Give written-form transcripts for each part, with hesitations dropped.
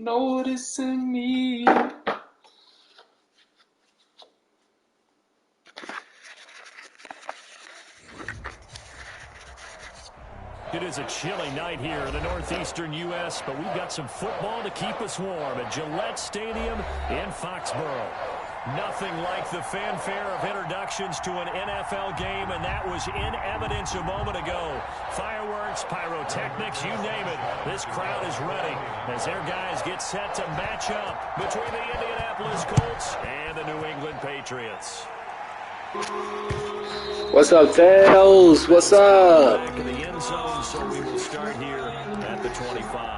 noticing me. It is a chilly night here in the northeastern U.S., but we've got some football to keep us warm at Gillette Stadium in Foxborough. Nothing like the fanfare of introductions to an NFL game, and that was in evidence a moment ago. Fireworks, pyrotechnics, you name it. This crowd is ready as their guys get set to match up between the Indianapolis Colts and the New England Patriots. What's up, Tails? What's up? Back in the end zone, so we will start here at the 25.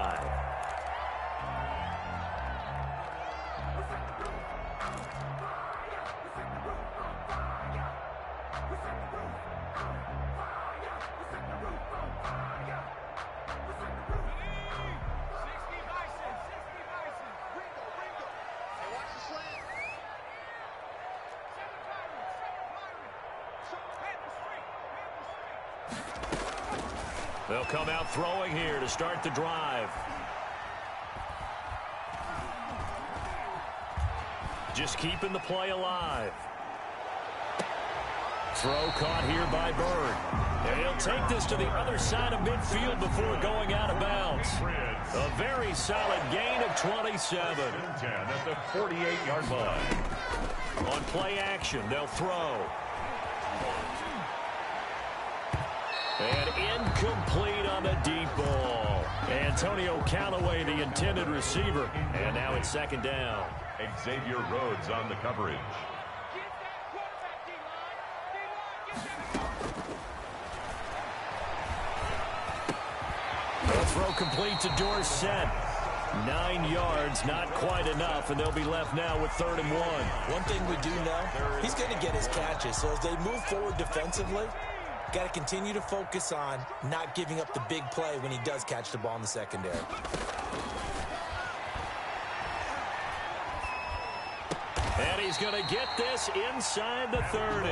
They'll come out throwing here to start the drive. Just keeping the play alive. Throw caught here by Bird. And he'll take this to the other side of midfield before going out of bounds. A very solid gain of 27. 10 at the 48-yard line. On play action, they'll throw. And incomplete on the deep ball. Antonio Callaway, the intended receiver. And now it's second down. Xavier Rhodes on the coverage. The throw complete to Dorsett. 9 yards, not quite enough, and they'll be left now with 3rd and 1. One thing we do know, he's going to get his catches. So as they move forward defensively, got to continue to focus on not giving up the big play when he does catch the ball in the secondary. And he's going to get this inside the 30.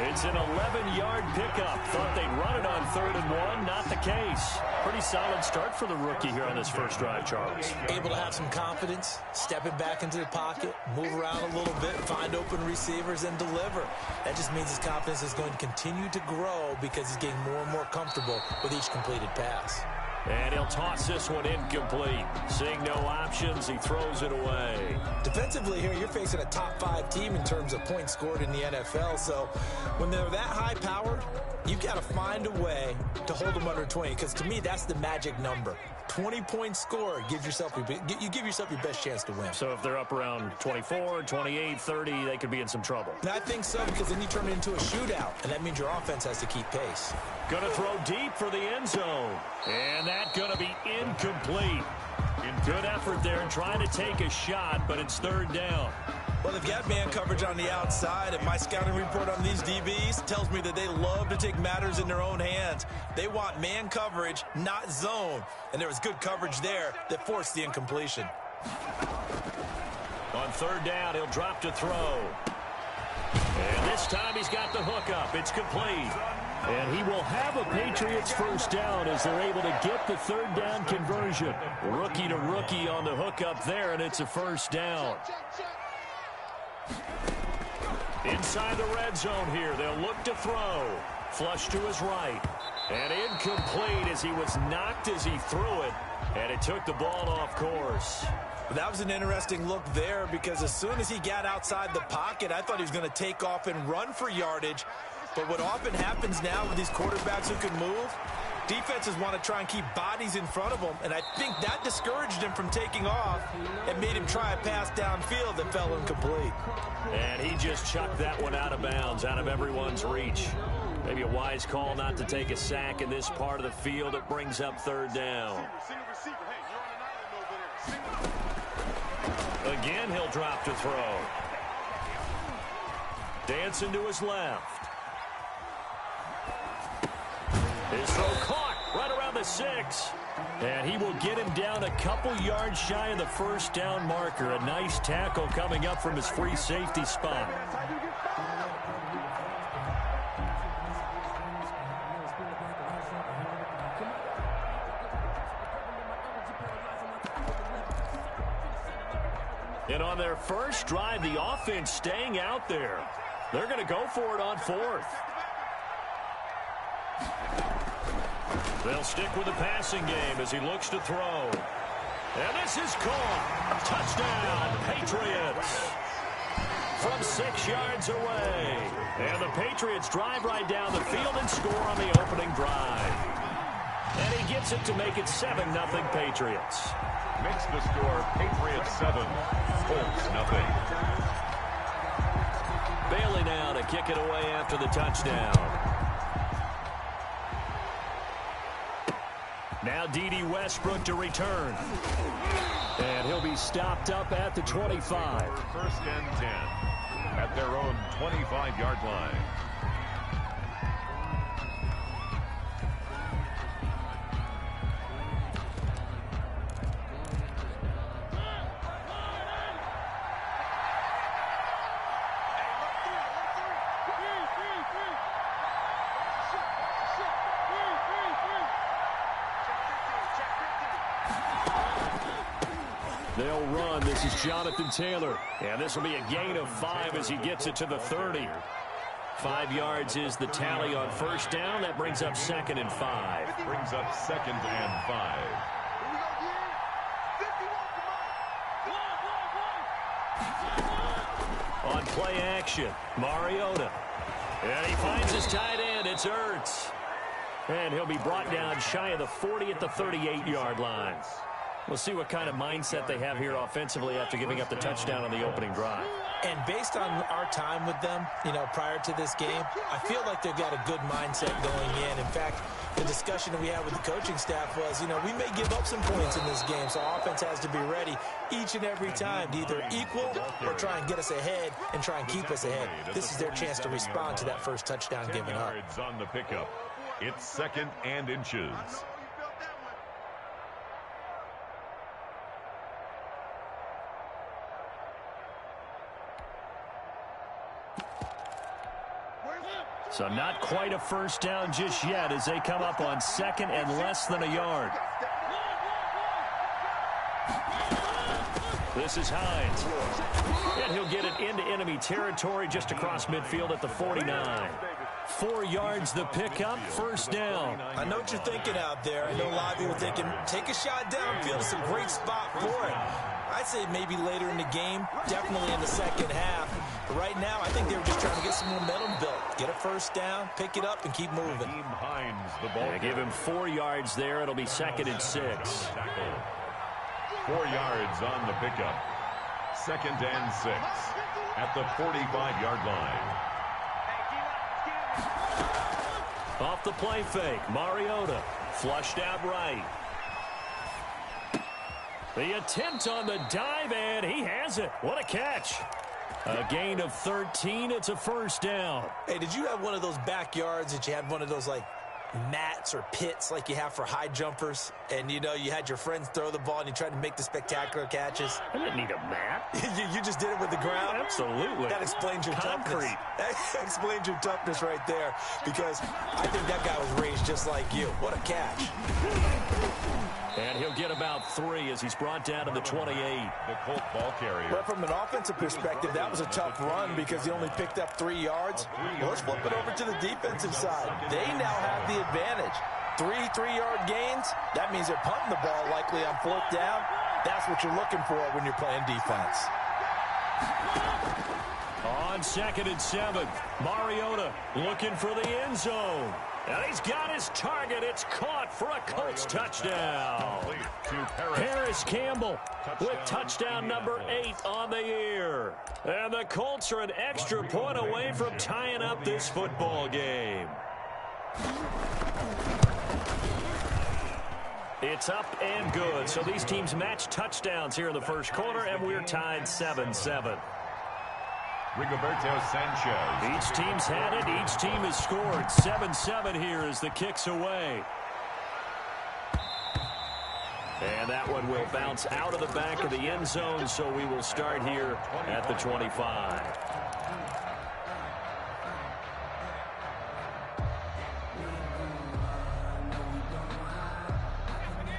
It's an 11-yard pickup. Thought they'd run it on 3rd and 1. Not the case. Pretty solid start for the rookie here on this first drive, Charles. Able to have some confidence, stepping back into the pocket, move around a little bit, find open receivers, and deliver. That just means his confidence is going to continue to grow because he's getting more and more comfortable with each completed pass. And he'll toss this one incomplete. Seeing no options, he throws it away. Defensively here, you're facing a top 5 team in terms of points scored in the NFL. So when they're that high-powered, you've got to find a way to hold them under 20. Because to me, that's the magic number. 20 points scored, you give yourself your best chance to win. So if they're up around 24, 28, 30, they could be in some trouble. And I think so, because then you turn it into a shootout, and that means your offense has to keep pace. Going to throw deep for the end zone. And that's going to be incomplete. Good effort there in trying to take a shot, but it's 3rd down. Well, they've got man coverage on the outside, and my scouting report on these DBs tells me that they love to take matters in their own hands. They want man coverage, not zone. And there was good coverage there that forced the incompletion. On 3rd down, he'll drop to throw. And this time he's got the hookup. It's complete. And he will have a Patriots first down as they're able to get the 3rd down conversion. Rookie to rookie on the hookup there, and it's a first down. Inside the red zone here, they'll look to throw. Flush to his right. And incomplete as he was knocked as he threw it. And it took the ball off course. That was an interesting look there because as soon as he got outside the pocket, I thought he was going to take off and run for yardage. But what often happens now with these quarterbacks who can move, defenses want to try and keep bodies in front of them, and I think that discouraged him from taking off and made him try a pass downfield that fell incomplete. And he just chucked that one out of bounds, out of everyone's reach. Maybe a wise call not to take a sack in this part of the field. It brings up 3rd down. Again, he'll drop to throw. Dancing to his left. His throw caught right around the 6. And he will get him down a couple yards shy of the first down marker. A nice tackle coming up from his free safety spot. And on their first drive, the offense staying out there. They're going to go for it on fourth. They'll stick with the passing game as he looks to throw. And this is caught. Touchdown, Patriots. From 6 yards away. And the Patriots drive right down the field and score on the opening drive. And he gets it to make it 7-0 Patriots. Makes the score Patriots 7, Colts 0. Bailey now to kick it away after the touchdown. Now D.D. Westbrook to return. And he'll be stopped up at the 25. First and 10 at their own 25-yard line. They'll run. This is Jonathan Taylor. And this will be a gain of 5 as he gets it to the 30. 5 yards is the tally on first down. That brings up 2nd and 5. Brings up 2nd and 5. On play action, Mariota. And he finds his tight end. It's Ertz. And he'll be brought down shy of the 40 at the 38-yard line. We'll see what kind of mindset they have here offensively after giving up the touchdown on the opening drive. And based on our time with them, prior to this game, I feel like they've got a good mindset going in. In fact, the discussion that we had with the coaching staff was, we may give up some points in this game, so offense has to be ready each and every time to either equal or try and get us ahead and try and keep us ahead. This is their chance to respond to that first touchdown given up. 10 yards on the pickup. It's 2nd and inches. So not quite a first down just yet as they come up on 2nd and less than a yard. This is Hines. And he'll get it into enemy territory just across midfield at the 49. 4 yards the pickup, first down. I know what you're thinking out there. I know a lot of you are thinking, take a shot downfield. It's a great spot for it. I'd say maybe later in the game, definitely in the second half. But right now, I think they were just trying to get some momentum built. Get a first down, pick it up, and keep moving. Hines, the ball. Yeah, give him 4 yards there. It'll be 2nd and 6. 4 yards on the pickup. 2nd and 6 at the 45-yard line. Off the play fake, Mariota flushed out right. The attempt on the dive, and he has it. What a catch. A gain of 13. It's a first down. Hey, did you have one of those backyards that you had one of those, like, mats or pits like you have for high jumpers? And, you had your friends throw the ball and you tried to make the spectacular catches? I didn't need a mat. you just did it with the ground? Absolutely. That explains your toughness. That explains your toughness right there, because I think that guy was raised just like you. What a catch. And he'll get about 3 as he's brought down to the 28. The Colt ball carrier. But from an offensive perspective, that was a tough run because he only picked up 3 yards. Well, let's flip it over to the defensive side. They now have the advantage. 3 3-yard gains. That means they're punting the ball likely on 4th down. That's what you're looking for when you're playing defense. On 2nd and 7, Mariota looking for the end zone. And he's got his target. It's caught for a Colts touchdown. Harris Campbell with touchdown number 8 on the year. And the Colts are an extra point away from tying up this football game. It's up and good. So these teams match touchdowns here in the first quarter, and we're tied 7-7. Rigoberto Sanchez. Each team's had it. Each team has scored. 7-7 here as the kick's away. And that one will bounce out of the back of the end zone, so we will start here at the 25.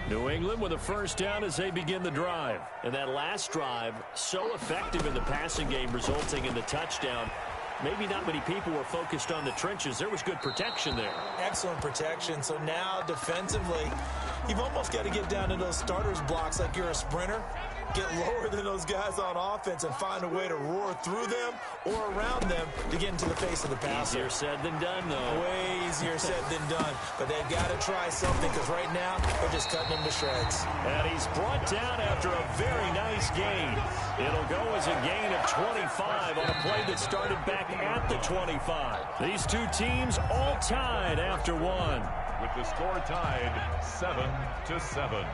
New England with a first down as they begin the drive. And that last drive, so effective in the passing game, resulting in the touchdown. Maybe not many people were focused on the trenches. There was good protection there. Excellent protection. So now defensively, you've almost got to get down to those starters blocks like you're a sprinter. Get lower than those guys on offense and find a way to roar through them or around them to get into the face of the passer. Easier said than done, though. Way easier said than done. But they've got to try something because right now they're just cutting him to shreds. And he's brought down after a very nice gain. It'll go as a gain of 25 on a play that started back at the 25. These two teams all tied after one. With the score tied 7-7.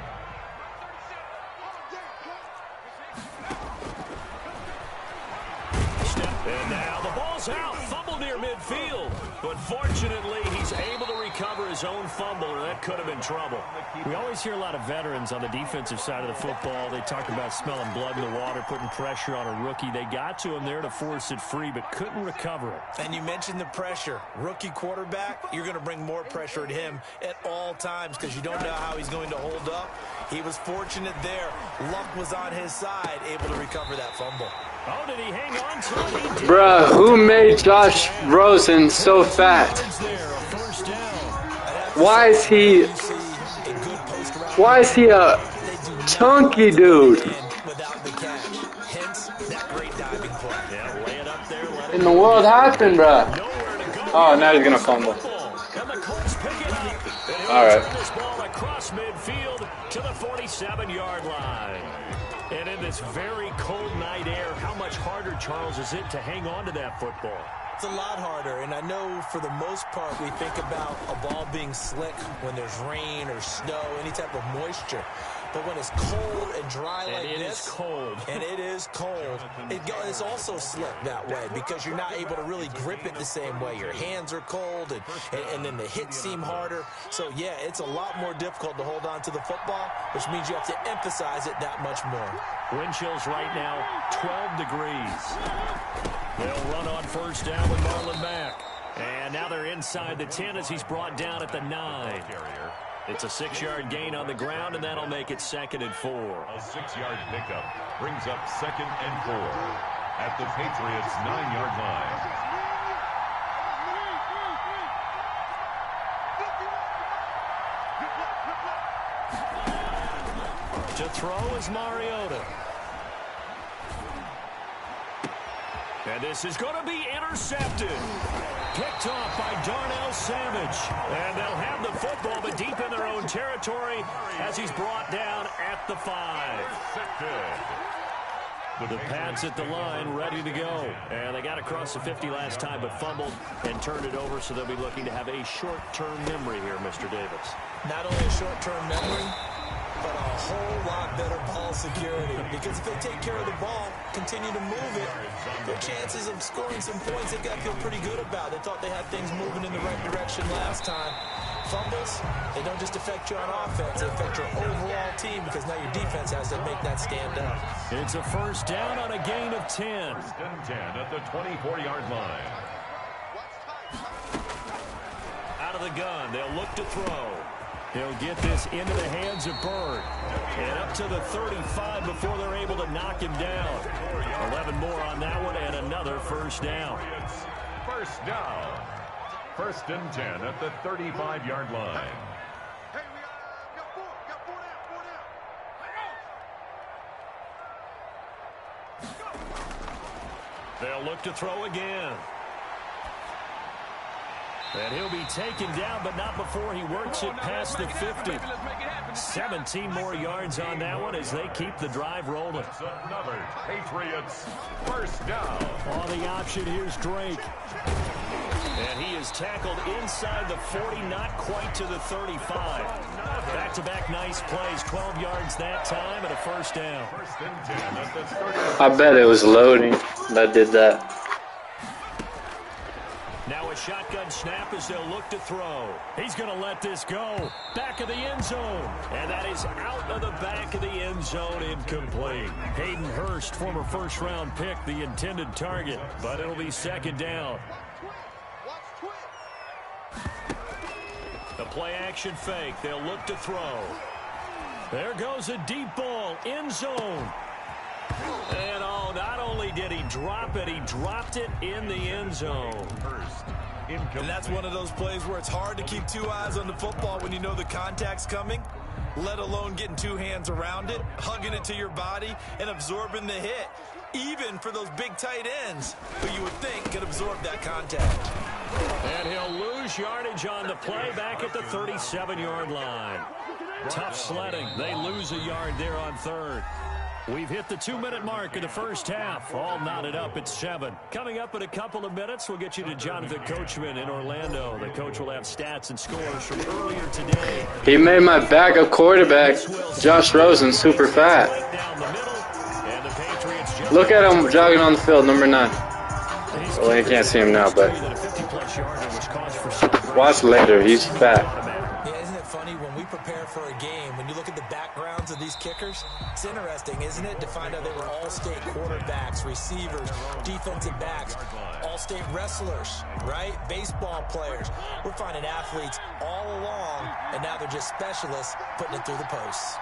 And now the ball's out. Fumble near midfield. But fortunately, he's able to recover his own fumble, or that could have been trouble. We always hear a lot of veterans on the defensive side of the football. They talk about smelling blood in the water, putting pressure on a rookie. They got to him there to force it free, but couldn't recover it. And you mentioned the pressure. Rookie quarterback, you're going to bring more pressure at him at all times because you don't know how he's going to hold up. He was fortunate there. Luck was on his side, able to recover that fumble. Oh, did he hang on to it? He did. Bruh, who made Josh Rosen so fat? Why is he a chunky dude? In the world happened, bruh? Oh, now he's gonna fumble. Alright. Across midfield to the 47-yard line. And in this very cold night air, how much harder, Charles, is it to hang on to that football? It's a lot harder, and I know for the most part we think about a ball being slick when there's rain or snow, any type of moisture. But when it's cold and dry like this, and it is cold, it's also slick that way because you're not able to really grip it the same way. Your hands are cold, and then the hits seem harder. So, yeah, it's a lot more difficult to hold on to the football, which means you have to emphasize it that much more. Wind chills right now, 12 degrees. They'll run on first down with Marlon back. And now they're inside the 10 as he's brought down at the 9. It's a 6-yard gain on the ground, and that'll make it 2nd and 4. A 6-yard pickup brings up 2nd and 4 at the Patriots' 9-yard line. To throw is Mariota. And this is going to be intercepted. Picked off by Darnell Savage. And they'll have the football, but deep in their own territory as he's brought down at the 5. The Pats at the line, ready to go. And they got across the 50 last time, but fumbled and turned it over, so they'll be looking to have a short-term memory here, Mr. Davis. Not only a short-term memory, but a whole lot better ball security. Because if they take care of the ball, continue to move it, their chances of scoring some points, they've got to feel pretty good about. They thought they had things moving in the right direction last time. Fumbles, they don't just affect you on offense, they affect your overall team because now your defense has to make that stand up. It's a first down on a gain of 10. First and 10 at the 24-yard line. Out of the gun, they'll look to throw. He'll get this into the hands of Bird. And up to the 35 before they're able to knock him down. 11 more on that one and another first down. First down. First and 10 at the 35-yard line. They'll look to throw again. And he'll be taken down, but not before he works it past the 50. 17 more yards on that one as they keep the drive rolling. It's another Patriots first down. On the option, here's Drake. And he is tackled inside the 40, not quite to the 35. Back-to-back nice plays, 12 yards that time, and a first down. First and 10 at the 35. I bet it was loading that did that. Now a shotgun snap as they'll look to throw. He's going to let this go. Back of the end zone. And that is out of the back of the end zone, incomplete. Hayden Hurst, former first-round pick, the intended target. But it'll be second down. The play-action fake. They'll look to throw. There goes a deep ball, end zone. And not only did he drop it, he dropped it in the end zone. And that's one of those plays where it's hard to keep two eyes on the football when you know the contact's coming, let alone getting two hands around it, hugging it to your body, and absorbing the hit, even for those big tight ends who you would think could absorb that contact. And he'll lose yardage on the play back at the 37-yard line. Tough sledding. They lose a yard there on third. We've hit the 2-minute mark of the first half. All knotted up at 7. Coming up in a couple of minutes, we'll get you to Jonathan Coachman in Orlando. The coach will have stats and scores from earlier today. He made my backup quarterback, Josh Rosen, super fat. Look at him jogging on the field, number 9. Well, you can't see him now, but watch later. He's fat. Yeah, isn't it funny when we prepare for a game, when you look at the backgrounds of these kickers, it's interesting, isn't it, to find out they were all-state quarterbacks, receivers, defensive backs, all-state wrestlers, right? Baseball players. We're finding athletes all along, and now they're just specialists putting it through the posts.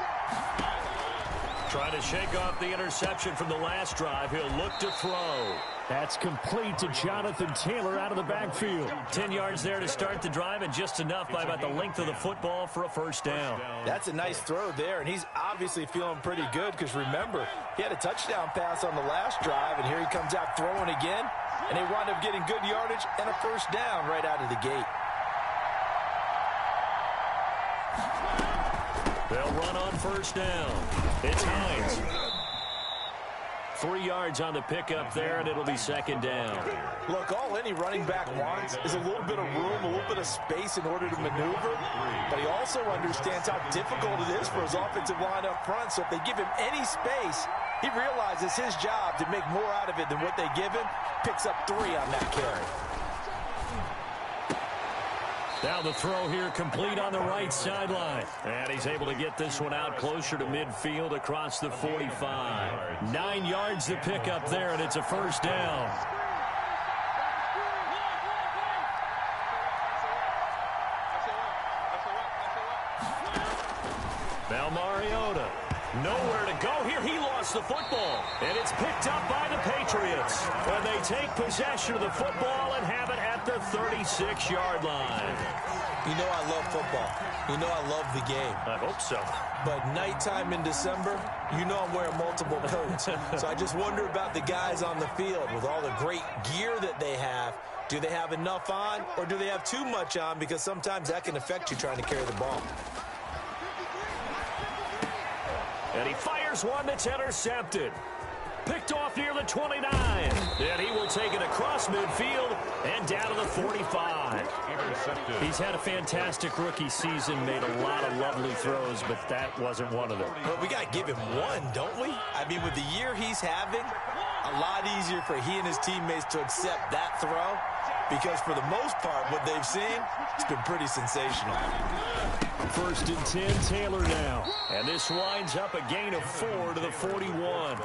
Trying to shake off the interception from the last drive. He'll look to throw. That's complete to Jonathan Taylor out of the backfield. 10 yards there to start the drive, and just enough by about the length of the football for a first down. That's a nice throw there, and he's obviously feeling pretty good because, remember, he had a touchdown pass on the last drive, and here he comes out throwing again, and they wound up getting good yardage and a first down right out of the gate. They'll run on first down. It's Hines. 3 yards on the pickup there, and it'll be second down. Look, all any running back wants is a little bit of room, a little bit of space in order to maneuver, but he also understands how difficult it is for his offensive line up front, so if they give him any space, he realizes his job to make more out of it than what they give him, picks up 3 on that carry. Now the throw here complete on the right sideline. And he's able to get this one out closer to midfield across the 45. 9 yards to pick up there, and it's a first down. Now Mariota. Nowhere to go here. He lost the football. And it's picked up by the Patriots. And they take possession of the football and have it at the 36-yard line. You know I love football. You know I love the game. I hope so. But nighttime in December, you know I'm wearing multiple coats. So I just wonder about the guys on the field with all the great gear that they have. Do they have enough on, or do they have too much on? Because sometimes that can affect you trying to carry the ball. And he fires one that's intercepted. Picked off near the 29. And he will take it across midfield and down to the 45. He's had a fantastic rookie season, made a lot of lovely throws, but that wasn't one of them. But we got to give him one, don't we? I mean, with the year he's having, a lot easier for he and his teammates to accept that throw, because for the most part, what they've seen, it's been pretty sensational. First and 10, Taylor now. And this winds up a gain of 4 to the 41.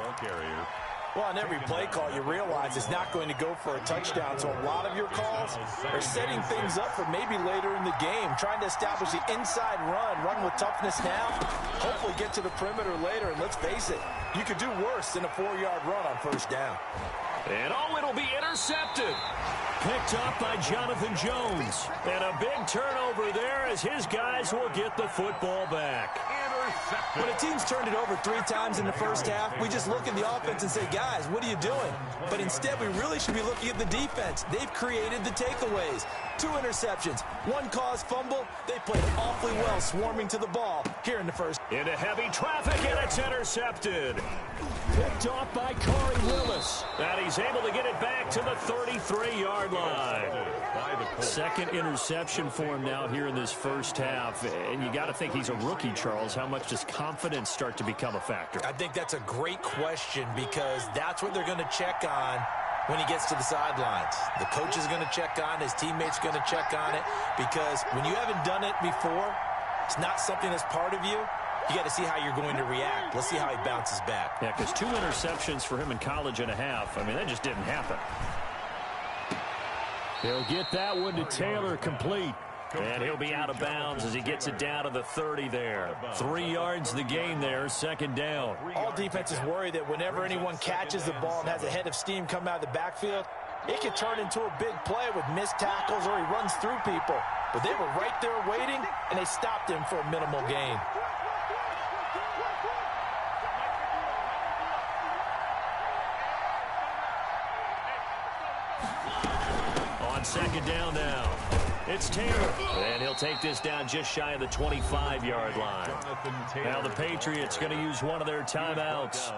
Well, on every play call, you realize it's not going to go for a touchdown. So a lot of your calls are setting things up for maybe later in the game, trying to establish the inside run with toughness now, hopefully get to the perimeter later. And let's face it, you could do worse than a 4-yard run on first down. And it'll be intercepted. Picked up by Jonathan Jones. And a big turnover there as his guys will get the football back. When a team's turned it over 3 times in the first half, we just look at the offense and say, guys, what are you doing? But instead, we really should be looking at the defense. They've created the takeaways. 2 interceptions, 1 caused fumble. They played awfully well swarming to the ball here in the first. Into heavy traffic, and it's intercepted. Picked off by Corey Lewis. And he's able to get it back to the 33-yard line. Second interception for him now here in this first half. And you got to think he's a rookie, Charles. How much does confidence start to become a factor? I think that's a great question, because that's what they're going to check on when he gets to the sidelines. The coach is going to check on it. His teammates going to check on it, because when you haven't done it before, it's not something that's part of you. You got to see how you're going to react. Let's see how he bounces back. Yeah, because 2 interceptions for him in college and a half. I mean, that just didn't happen. He'll get that one to Taylor complete. And he'll be out of bounds as he gets it down to the 30 there. 3 yards the gain there, second down. All defenses worry that whenever anyone catches the ball and has a head of steam come out of the backfield, it can turn into a big play with missed tackles or he runs through people. But they were right there waiting, and they stopped him for a minimal gain. On second down now, it's Taylor. And he'll take this down just shy of the 25-yard line. Now the Patriots going to use one of their timeouts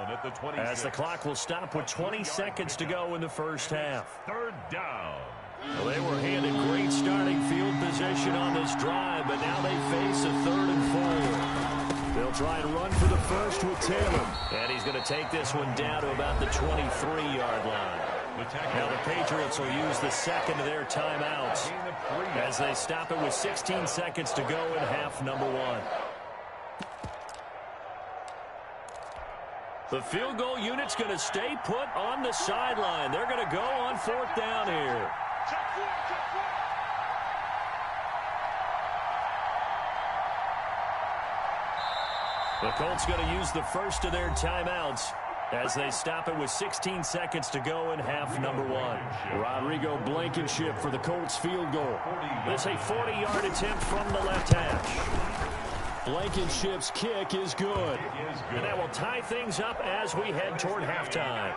as the clock will stop with 20 seconds to go in the first half. Third down. Well, they were handed great starting field position on this drive, but now they face a 3rd and 4. They'll try and run for the first with Taylor. And he's going to take this one down to about the 23-yard line. Now the Patriots will use the second of their timeouts as they stop it with 16 seconds to go in half number 1. The field goal unit's going to stay put on the sideline. They're going to go on 4th down here. The Colts going to use the first of their timeouts as they stop it with 16 seconds to go in half number 1. Rodrigo Blankenship for the Colts field goal. This a 40-yard attempt from the left hash. Blankenship's kick is good. And that will tie things up as we head toward halftime.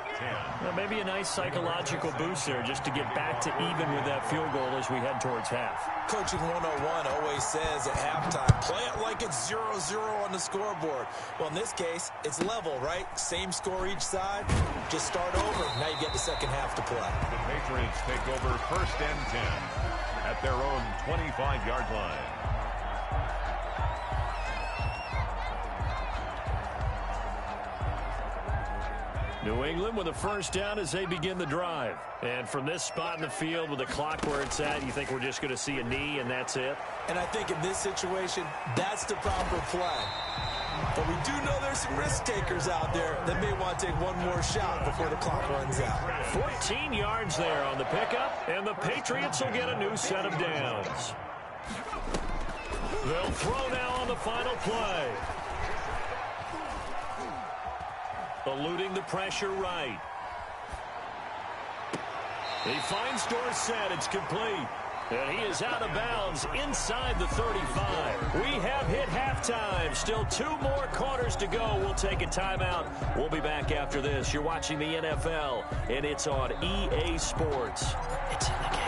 Well, maybe a nice psychological boost there just to get back to even with that field goal as we head towards half. Coaching 101 always says at halftime, play it like it's 0-0 on the scoreboard. Well, in this case, it's level, right? Same score each side. Just start over. Now you get the second half to play. The Patriots take over 1st and 10 at their own 25-yard line. New England with a first down as they begin the drive. And from this spot in the field with the clock where it's at, you think we're just going to see a knee and that's it? And I think in this situation, that's the proper play. But we do know there's some risk takers out there that may want to take one more shot before the clock runs out. 14 yards there on the pickup, and the Patriots will get a new set of downs. They'll throw now on the final play. Eluding the pressure right. He finds Dorsett. It's complete. And he is out of bounds inside the 35. We have hit halftime. Still 2 more quarters to go. We'll take a timeout. We'll be back after this. You're watching the NFL, and it's on EA Sports. It's in the game.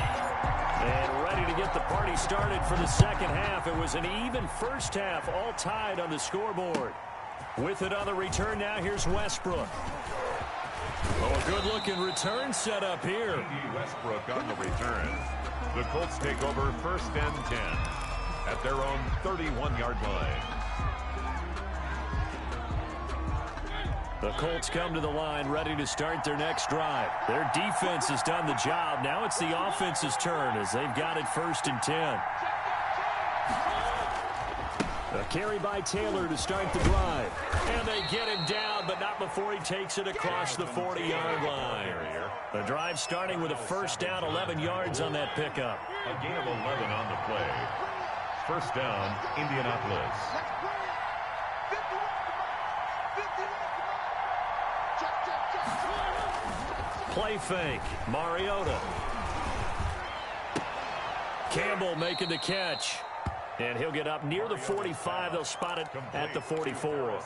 And ready to get the party started for the second half. It was an even first half, all tied on the scoreboard. With it on the return now, here's Westbrook. Oh, a good-looking return set up here. Westbrook on the return. The Colts take over 1st and 10 at their own 31-yard line. The Colts come to the line ready to start their next drive. Their defense has done the job. Now it's the offense's turn as they've got it 1st and 10. A carry by Taylor to start the drive. And they get him down, but not before he takes it across the 40-yard line. The drive starting with a first down, 11 yards on that pickup. A gain of 11 on the play. First down, Indianapolis. Play fake, Mariota. Campbell making the catch. And he'll get up near the 45. They'll spot it at the 44.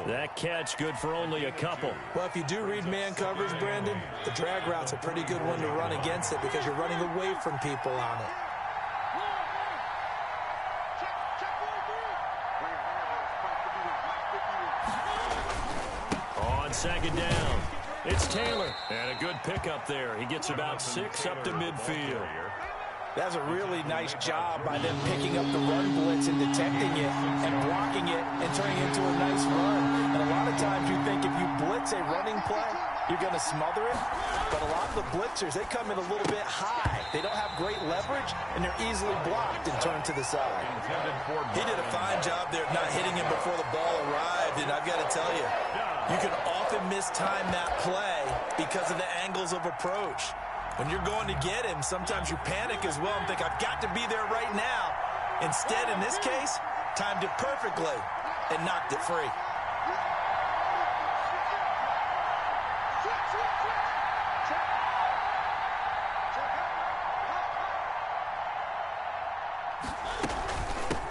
That catch good for only a couple. Well, if you do read man coverage, Brandon, the drag route's a pretty good one to run against it because you're running away from people on it. On second down, it's Taylor. And a good pickup there. He gets about 6 up to midfield. That's a really nice job by them picking up the run blitz and detecting it and blocking it and turning it into a nice run. And a lot of times you think if you blitz a running play, you're going to smother it. But a lot of the blitzers, they come in a little bit high. They don't have great leverage, and they're easily blocked and turned to the side. He did a fine job there of not hitting him before the ball arrived. And I've got to tell you, you can often mistime that play because of the angles of approach. When you're going to get him, sometimes you panic as well and think, I've got to be there right now. Instead, in this case, timed it perfectly and knocked it free.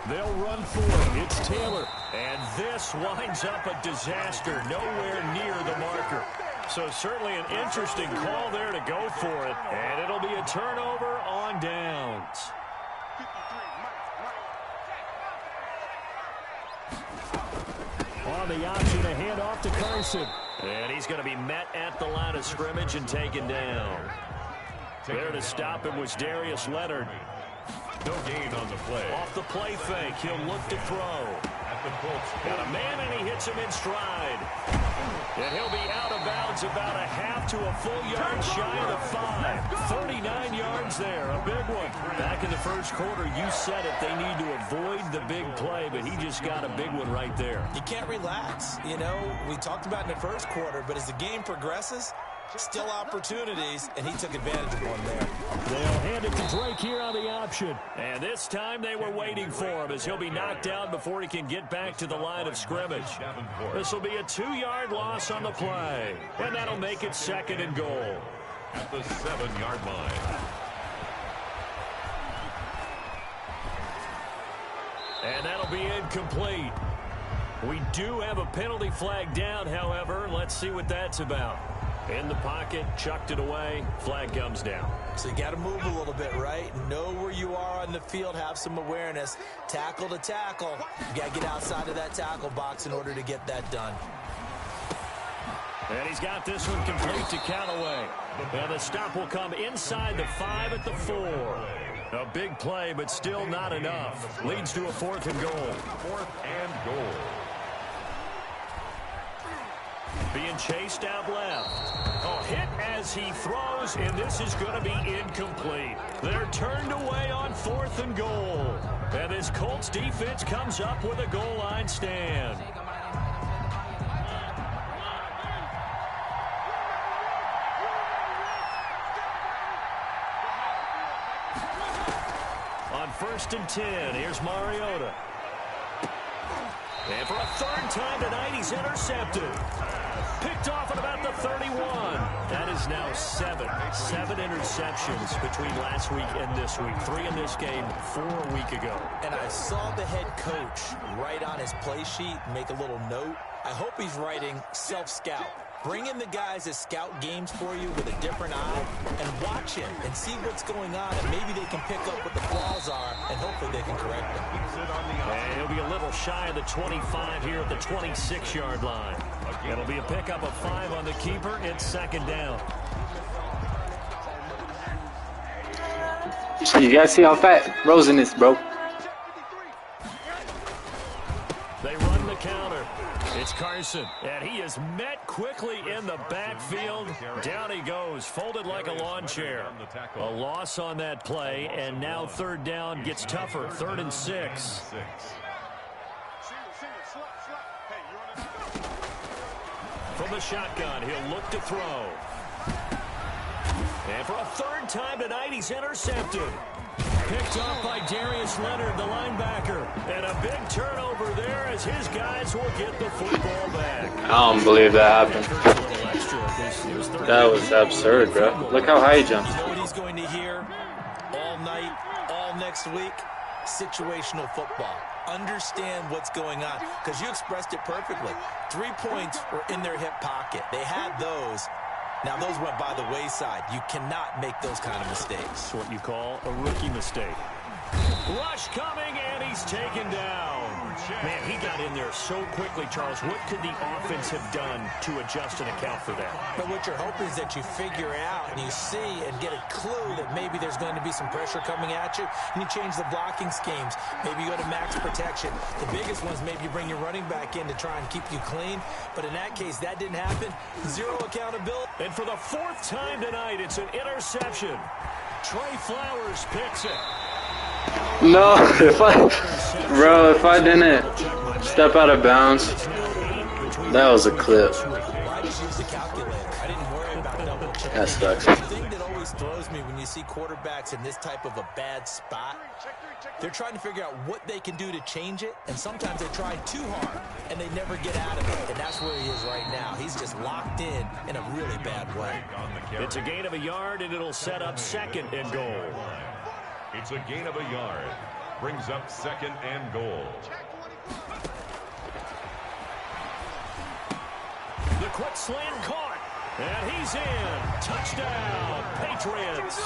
They'll run for it. It's Taylor. And this winds up a disaster. Nowhere near the marker. So certainly an interesting call there to go for it. And it'll be a turnover on downs. On the option, a handoff to Carson. And he's going to be met at the line of scrimmage and taken down. There to stop him was Darius Leonard. No gain on the play. Off the play fake, he'll look to throw. Got a man, and he hits him in stride. And he'll be out of bounds about a half to a full yard shy of the 5. 39 yards there, a big one. Back in the first quarter, you said it, they need to avoid the big play, but he just got a big one right there. You can't relax. You know, we talked about in the first quarter, but as the game progresses, still opportunities, and he took advantage of one there. They'll hand it to Drake here on the option. And this time they were waiting for him as he'll be knocked down before he can get back to the line of scrimmage. This will be a 2-yard loss on the play. And that'll make it 2nd and goal. At the 7-yard line. And that'll be incomplete. We do have a penalty flag down, however. Let's see what that's about. In the pocket, chucked it away, flag comes down. So you got to move a little bit, right? Know where you are on the field, have some awareness. Tackle to tackle. You got to get outside of that tackle box in order to get that done. And he's got this one complete to Callaway. And the stop will come inside the 5 at the 4. A big play, but still not enough. Leads to a 4th and goal. 4th and goal. Being chased out left. Oh, hit as he throws, and this is going to be incomplete. They're turned away on 4th and goal. And this Colts defense comes up with a goal line stand. On 1st and 10, here's Mariota. And for a 3rd time tonight, he's intercepted. Picked off at about the 31. That is now 7 interceptions between last week and this week. 3 in this game, 4 a week ago. And I saw the head coach write on his play sheet, make a little note. I hope he's writing self-scout. Bring in the guys that scout games for you with a different eye and watch him and see what's going on, and maybe they can pick up what the flaws are, and hopefully they can correct them. And he'll be a little shy of the 25 here at the 26-yard line. It'll be a pickup of 5 on the keeper. It's 2nd down. You guys see how fat Rosen is, bro. They run the counter. It's Carson, and he is met quickly in the backfield. Down he goes, folded like a lawn chair. A loss on that play, and now 3rd down gets tougher. 3rd and 6. From the shotgun, he'll look to throw. And for a 3rd time tonight, he's intercepted. Picked off by Darius Leonard, the linebacker. And a big turnover there as his guys will get the football back. I don't believe that happened. That was absurd, bro. Look how high he jumped. You know what he's going to hear all night, all next week? Situational football. Understand what's going on, because you expressed it perfectly. 3 points were in their hip pocket. They had those. Now, those went by the wayside. You cannot make those kind of mistakes. It's what you call a rookie mistake. Rush coming, and he's taken down. Man, he got in there so quickly, Charles. What could the offense have done to adjust and account for that? But what you're hoping is that you figure out and you see and get a clue that maybe there's going to be some pressure coming at you, and you change the blocking schemes. Maybe you go to max protection. The biggest ones, maybe you bring your running back in to try and keep you clean. But in that case, that didn't happen. Zero accountability. And for the 4th time tonight, it's an interception. Trey Flowers picks it. No, if I didn't step out of bounds, that was a clip. I just used the calculator. I didn't worry about double That sucks. The thing that always throws me when you see quarterbacks in this type of a bad spot, they're trying to figure out what they can do to change it, and sometimes they try too hard, and they never get out of it, and that's where he is right now. He's just locked in a really bad way. It's a gain of a yard, and it'll set up second and goal. It's a gain of a yard. Brings up second and goal. The quick slant caught, and he's in. Touchdown, Patriots.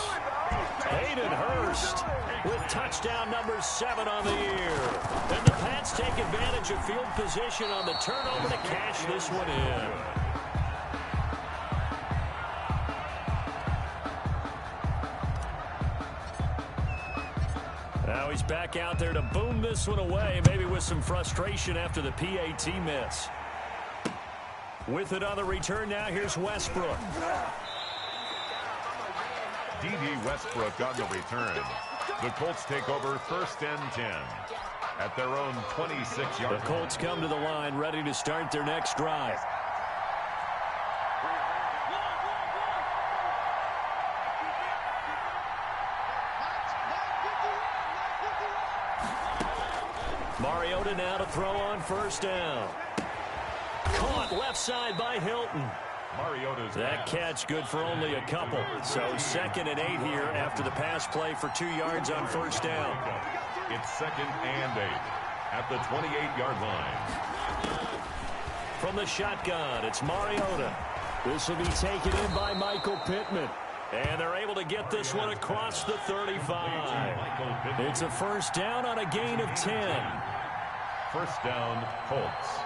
Hayden Hurst with touchdown number 7 on the year. And the Pats take advantage of field position on the turnover to cash this one in. Now he's back out there to boom this one away, maybe with some frustration after the PAT miss. With it on the return now, here's Westbrook. D.D. Westbrook on the return. The Colts take over 1st and 10 at their own 26-yard line. The Colts come to the line ready to start their next drive. Mariota now to throw on 1st down. Caught left side by Hilton. Mariota's that catch good for only a couple. So 2nd and 8 here after the pass play for 2 yards on 1st down. It's 2nd and 8 at the 28-yard line. From the shotgun, it's Mariota. This will be taken in by Michael Pittman. And they're able to get this one across the 35. It's a 1st down on a gain of 10. 1st down, Colts.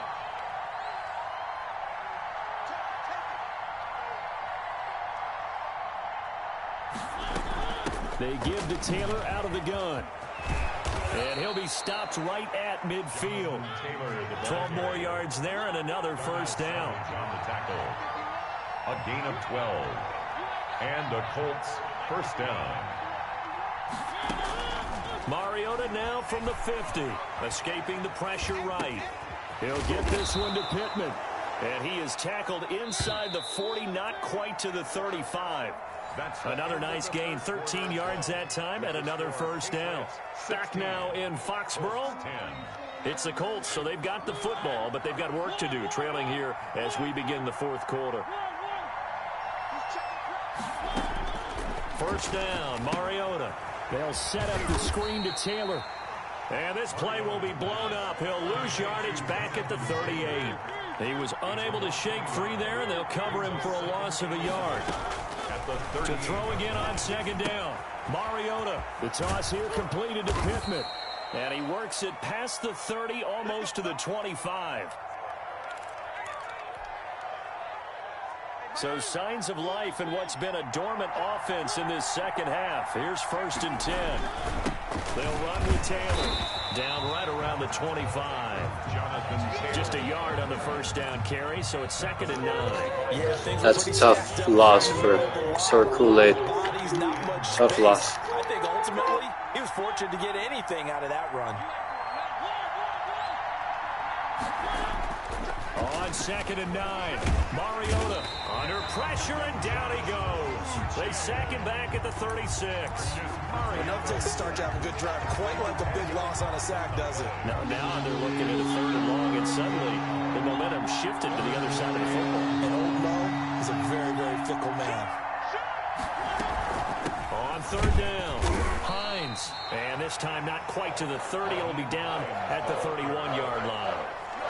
They give to Taylor out of the gun. And he'll be stopped right at midfield. 12 more yards there and another 1st down. A gain of 12. And the Colts 1st down. Mariota now from the 50. Escaping the pressure right. He'll get this one to Pittman. And he is tackled inside the 40, not quite to the 35. Another nice gain, 13 yards that time, and another 1st down. Back now in Foxborough. It's the Colts, so they've got the football, but they've got work to do, trailing here as we begin the 4th quarter. 1st down, Mariota. They'll set up the screen to Taylor. And this play will be blown up. He'll lose yardage back at the 38. He was unable to shake free there, and they'll cover him for a loss of a yard. To throw again on 2nd down. Mariota. The toss here completed to Pittman. And he works it past the 30, almost to the 25. So signs of life in what's been a dormant offense in this 2nd half. Here's 1st and 10. They'll run with Taylor. Down right around the 25. Just a yard on the 1st down carry, so it's 2nd and 9. Yeah, that's a tough loss for Sir Koolaid. Tough loss. I think ultimately he was fortunate to get anything out of that run. On 2nd and 9, Mariota under pressure, and down he goes. They sack him back at the 36. Enough to start to have a good drive. Quite like a big loss on a sack, does it? Now they're looking at a 3rd and long, and suddenly the momentum shifted to the other side of the football. And Old Mo is a very, very fickle man. On 3rd down, Hines. And this time not quite to the 30. It'll be down at the 31-yard line.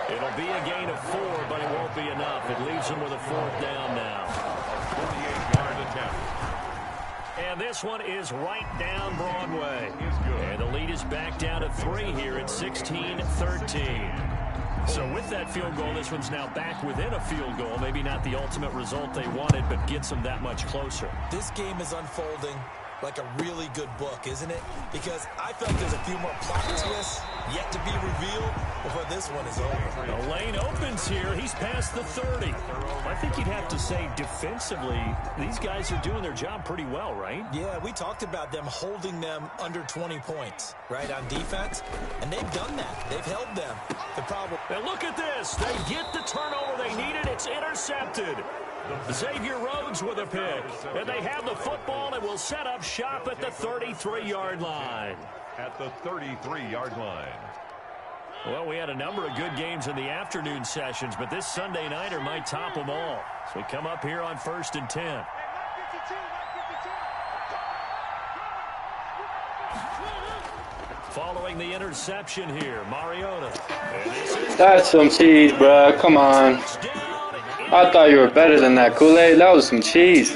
It'll be a gain of 4, but it won't be enough. It leaves him with a 4th down now. 48-yard attempt. And this one is right down Broadway. And the lead is back down to 3 here at 16-13. So with that field goal, this one's now back within a field goal. Maybe not the ultimate result they wanted, but gets them that much closer. This game is unfolding like a really good book, isn't it? Because I felt there's a few more plot twists yet to be revealed before this one is over. The lane opens here. He's past the 30. I think you'd have to say defensively, these guys are doing their job pretty well, right? Yeah, we talked about them holding them under 20 points, right, on defense. And they've done that. They've held them. The problem... And look at this. They get the turnover they needed. It's intercepted. Xavier Rhodes with a pick. And they have the football and will set up shop at the 33-yard line. At the 33-yard line. Well, we had a number of good games in the afternoon sessions, but this Sunday nighter might top them all. So we come up here on 1st and 10. Following the interception here, Mariota. That's some cheese, bro. Come on. I thought you were better than that, Kool-Aid. That was some cheese.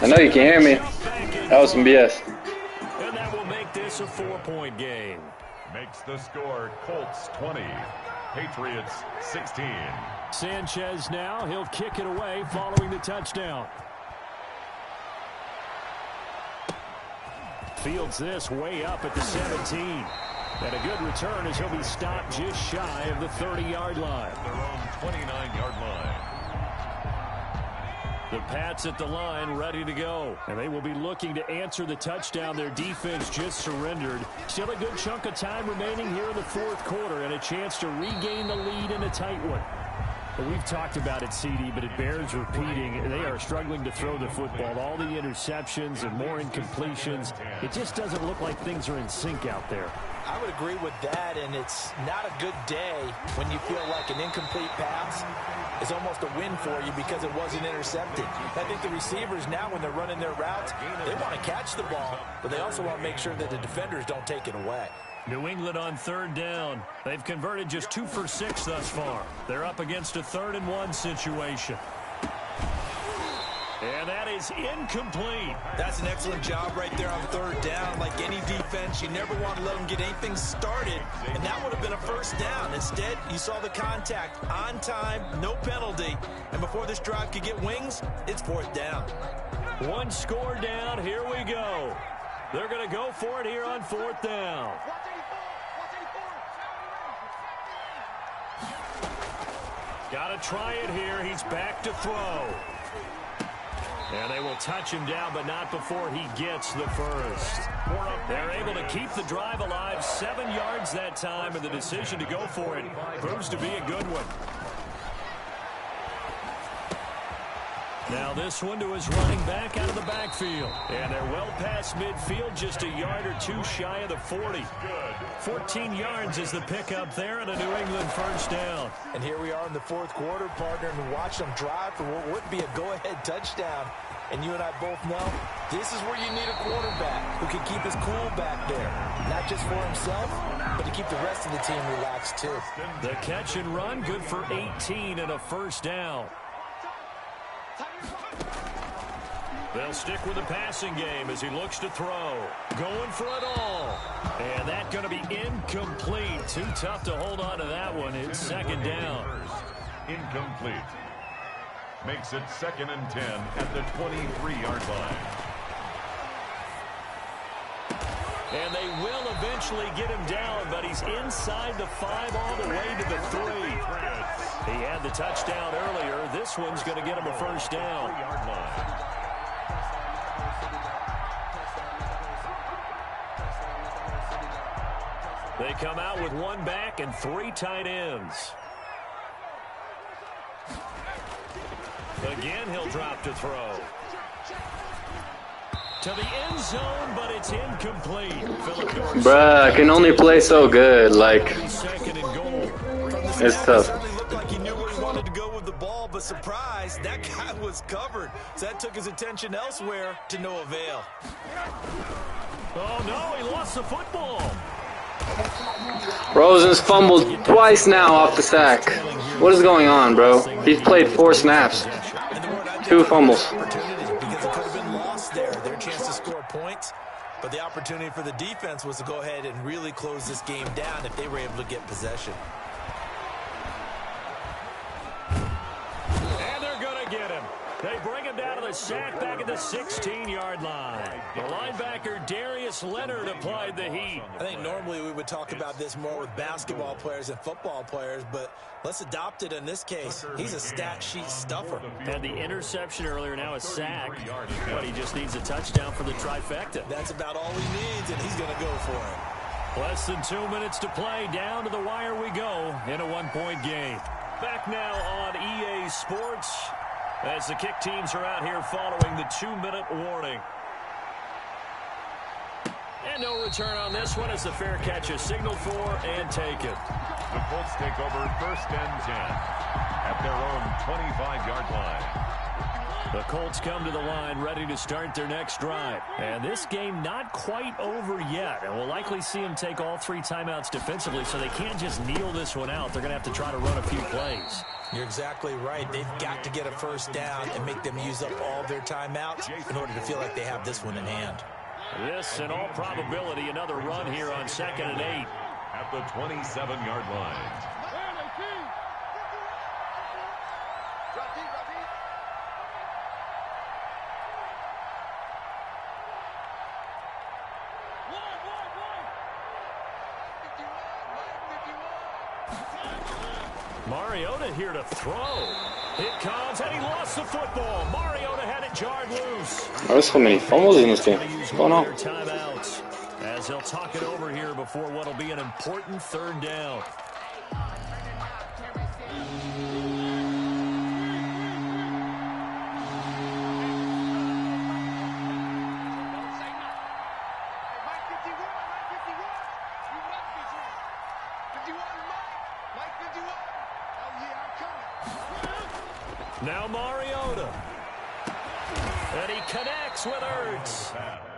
I know you can hear me. That was some BS. And that will make this a 4-point game. Makes the score Colts 20, Patriots 16. Sanchez now, he'll kick it away following the touchdown. Fields this way up at the 17. And a good return as he'll be stopped just shy of the 30-yard line. Their own 29-yard line. The Pats at the line ready to go. And they will be looking to answer the touchdown their defense just surrendered. Still a good chunk of time remaining here in the fourth quarter and a chance to regain the lead in a tight one. But we've talked about it, CD, but it bears repeating. They are struggling to throw the football. All the interceptions and more incompletions. It just doesn't look like things are in sync out there. I would agree with that, and it's not a good day when you feel like an incomplete pass is almost a win for you because it wasn't intercepted. I think the receivers now, when they're running their routes, they want to catch the ball, but they also want to make sure that the defenders don't take it away. New England on 3rd down. They've converted just 2 for 6 thus far. They're up against a 3rd and 1 situation. And that is incomplete. That's an excellent job right there on 3rd down. Like any defense, you never want to let them get anything started, and that would have been a 1st down. Instead, you saw the contact on time, no penalty, and before this drive could get wings, it's 4th down. 1 score down. Here we go. They're going to go for it here on 4th down. Got to try it here. He's back to throw. And they will touch him down, but not before he gets the first. They're able to keep the drive alive. 7 yards that time, and the decision to go for it proves to be a good one. Now this one to his running back out of the backfield. And they're well past midfield, just a yard or 2 shy of the 40. 14 yards is the pickup there, and a New England 1st down. And here we are in the 4th quarter, partner, and watch them drive for what would be a go-ahead touchdown. And you and I both know this is where you need a quarterback who can keep his cool back there. Not just for himself, but to keep the rest of the team relaxed too. The catch and run, good for 18 and a 1st down. They'll stick with the passing game as he looks to throw. Going for it all. And that's going to be incomplete. Too tough to hold on to that one. It's 2nd down. Incomplete. Makes it 2nd and 10 at the 23-yard line. And they will eventually get him down, but he's inside the 5 all the way to the 3. He had the touchdown earlier. This one's going to get him a 1st down. They come out with 1 back and 3 tight ends. Again, he'll drop to throw. To the end zone, but it's incomplete. Bruh, I can only play so good. Like, it's tough. Certainly looked like he knew where he wanted to go with the ball, but surprise, that guy was covered. So that took his attention elsewhere to no avail. Oh, no, he lost the football. Rosen's fumbled twice now off the sack. What is going on, bro? He's played 4 snaps. 2 fumbles. Because it could have been lost there. Their chance to score points. But the opportunity for the defense was to go ahead and really close this game down if they were able to get possession. And they're going to get him. They bring him down to the sack back at the 16-yard line. The linebacker, Darius Leonard, applied the heat. I think normally we would talk about this more with basketball players and football players, but let's adopt it in this case. He's a stat sheet stuffer. Had the interception earlier, now a sack. But he just needs a touchdown for the trifecta. That's about all he needs, and he's going to go for it. Less than 2 minutes to play. Down to the wire we go. in a one-point game. Back now on EA Sports as the kick teams are out here following the 2-minute warning. And no return on this one as the fair catch is signaled for and taken. The Colts take over 1st and 10 at their own 25-yard line. The Colts come to the line ready to start their next drive. And this game not quite over yet. And we'll likely see them take all 3 timeouts defensively, so they can't just kneel this one out. They're going to have to try to run a few plays. You're exactly right. They've got to get a first down and make them use up all their timeouts in order to feel like they have this one in hand. This, in all probability, another run here on 2nd and 8. At the 27-yard line. Mariota here to throw. It comes, and he lost the football. Mariota had it jarred loose. There's so many fumbles in this game. What's going on? Timeouts as they'll talk it over here before what will be an important 3rd down. Now Mariota. And he connects with Ertz.